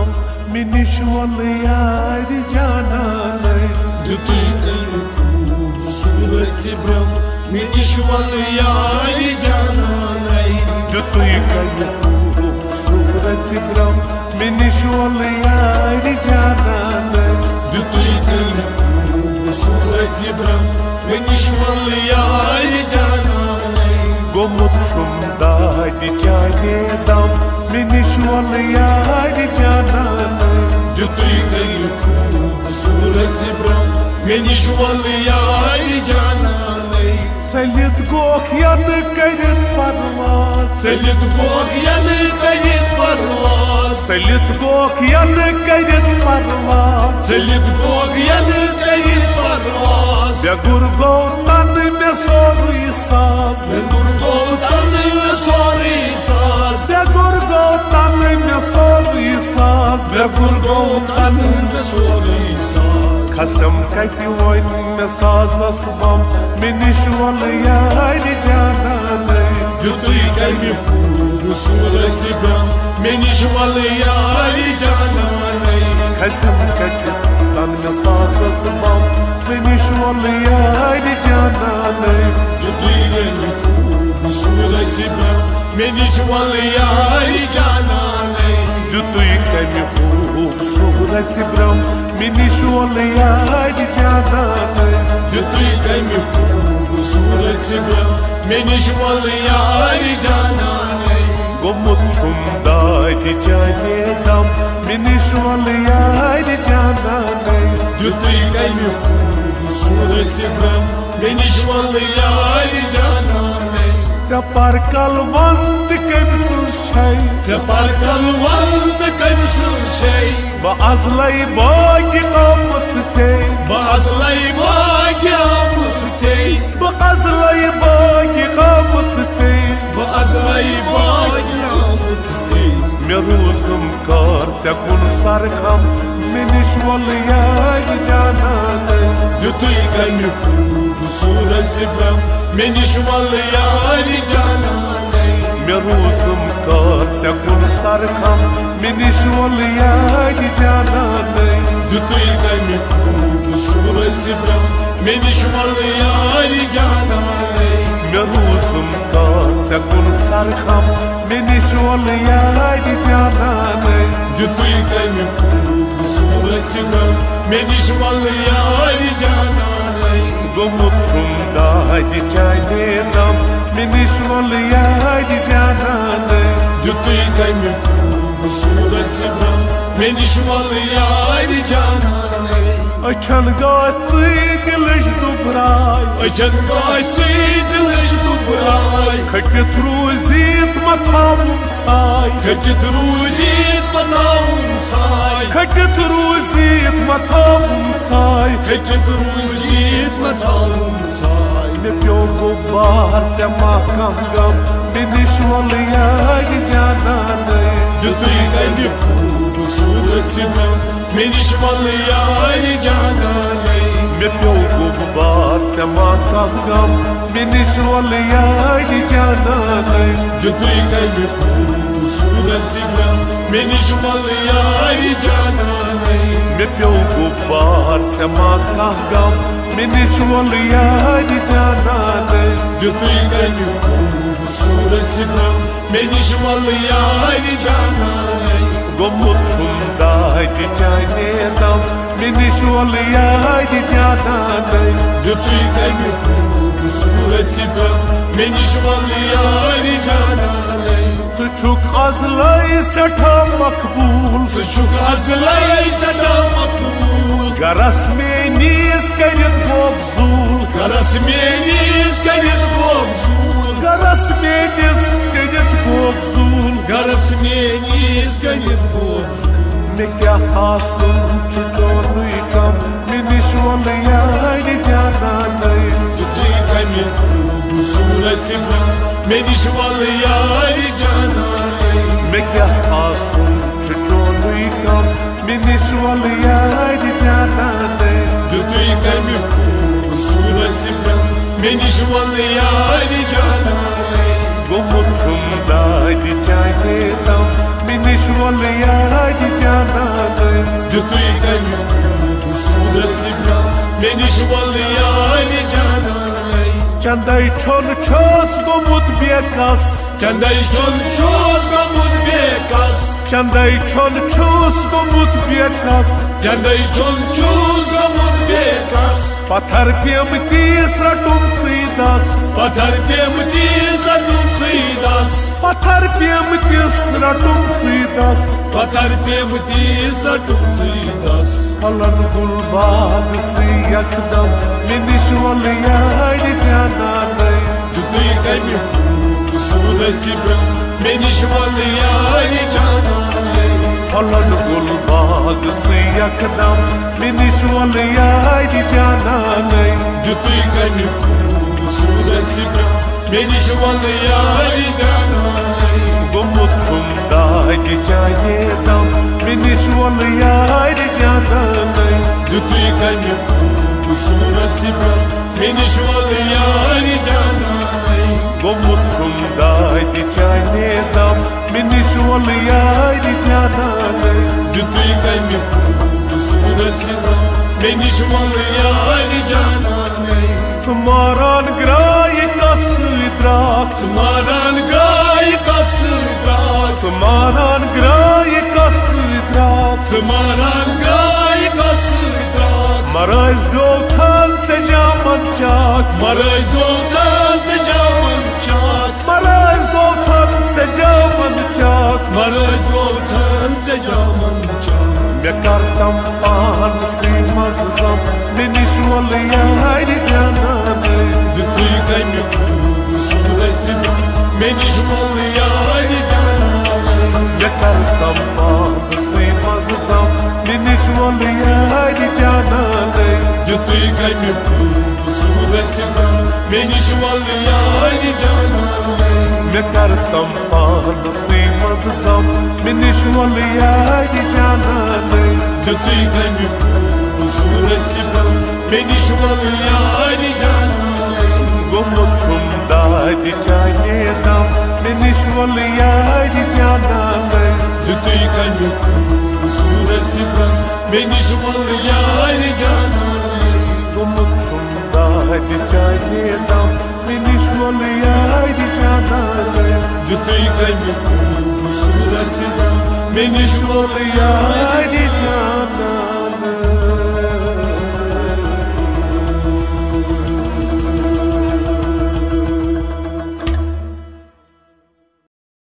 गम मिनिश वल यार जाना जुतुई खूबसूरत ब्रह्म मिनिश वल यार जाना जुतुई खूबसूरत ब्रह्म मिनिश वल यार जाना जुतुई खूबसूरत ब्रह्म मिनिश वल यार जाना गोमुछुम दादी चाहे दम मिनिश वल यार जाना जुतुई खूबसूरत ब्रह्म मिनिश वल यार जाना सलित गोखियन करित परवास सलित गोखियन करित परवास सलित गोखियन करित परवास सलित गोखियन करित परवास बेगुर गो तन में सोरी सास बेगुर गो तन में सोरी सास बेगुर गो तन में सोरी सास बेगुर गो तन में सोरी सास खसम कति वन में साजस बम मिनिश वल यार जाना जुतुई खूबसूरत ब्रह्म मिनिश वल यार जाना खसम कति तन में साजस बम मिनिश वल यार जाना जुतुई खूबसूरत ब्रह्म मिनिश वल यार जाना जुतुई खूबसूरत ब्रह्म मिनिश वल यार जाना जुतुई खूबसूरत ब्रह्म मिनिश वल यार जाना गोमुछुम दादी चाहे दम मिनिश वल यार जाना जुतुई खूबसूरत ब्रह्म मिनिश वल यार जाना चपर कलवंत कमसुस चपर कलवंत कमसुस बअज़लै बागी आमुत से बअज़लै बागी आमुत से बअज़लै बागी आमुत से बअज़लै बागी आमुत से मे रूजुम कर कुन सरखम मिनिश वल यार जाना जुतुई खूबसूरत ब्रह्म मिनिश वल यार जाना मे रूजुम कर कुन सरखम मिनिश वल यार जाना जुतुई खूबसूरत ब्रह्म मिनिश वल यार जाना मे रूजुम कर कुन सरखम मिनिश वल यार जाना जुतुई खूबसूरत ब्रह्म मिनिश वल यार जाना गोमुछुम दादी चाहे दम मिनिश वल यार जाना जुतुई खूबसूरत ब्रह्म मिनिश वल यार जाना अछन गासी दिलश दुबराय अछन गासी दिलश दुबराय खटित रूजीत मथावुम छाय खटित रूजीत मथावुम छाय खटित रूजीत मथावुम छाय खटित रूजीत मथावुम छाय मे प्यो गुबार से माकम गम मिनिश वल यार जाना जुतुई खूबसूरत ब्रह्म मिनिश वल यार जाना मे प्यो गुबार से माकम गम मिनिश वल यार जाना जुतुई खूबसूरत ब्रह्म मिनिश वल यार जाना मे प्यो गुबार से माकम गम मिनिश वल यार जाना जुतुई खूबसूरत ब्रह्म मिनिश वल यार जाना गोमुछुम दादी चाहे दम मिनिश वल यार जाना जुतुई खूबसूरत ब्रह्म मिनिश वल यार जाना सुछुक अज़लै सठा मकबूल सुछुक अज़लै सठा मकबूल गरस में नीस करित बोगजूल गरस में नीस करित बोगजूल गरस में नीस करित बोगजूल गरस में नीस करित बोगजूल मे क्या हासिल चोनुई कम मिनिश वल यार जाना जुतुई खूबसूरत ब्रह्म मिनिश वल यार जाना मे क्या हासिल चोनुई कम मिनिश वल यार जाना जुतुई खूबसूरत ब्रह्म मिनिश वल यार जाना गोमुछुम दादी चाहे दम Meniş wal yari cananay Dütüy gani surat cibra Meniş wal yari cananay Chanday chol chos gomut bekas Chanday chol chos gomut bekas Chanday chol chos gomut bekas Chanday chol chos gomut bekas Pathar pemtis ratum sidas Pathar pemtis ratum sidas Pathar pemtis ratum sidas Pathar pemtis ratum sidas Kalan gulbad si yakdam Meniş wal yari cananay Dütüy gani surat cibra Meniş wal yari cananay Kalan gulbad si yakdam Meniş wal yari cananay Dütüy gani surat cibra Meniş wal yari cananay Gumutunda gicayedam Meniş wal yari cananay Dütüy gani surat cibra Meniş wal yari cananay Gumutunda gicayedam Meniş wal yari cananay Dütüy gani surat cibra Meniş wal yari cananay Smaran gray kasdrak Smaran gray kasdrak Smaran gray kasdrak Smaran gray kasdrak Maraz doktan sejaman çak Maraz doktan sejaman çak Maraz doktan sejaman çak Maraz doktan sejaman çak Mekartam pan simazam Meniş wal yari cananay Dütüy gani surat cibra Meniş wal yari cananay Mekartam pan simazam Meniş wal yari cananay Dütüy gani surat cibra Meniş wal yari cananay Mekartam pan simazam Meniş wal yari cananay Dütüy gani surat cibra Meniş wal yari cananay Gumutunda gicayedam Meniş wal yari cananay Dütüy gani surat cibra Meniş wal yari cananay Gumutunda gicayedam Meniş wal yari cananay Dütüy gani surat cibra Meniş wal Yari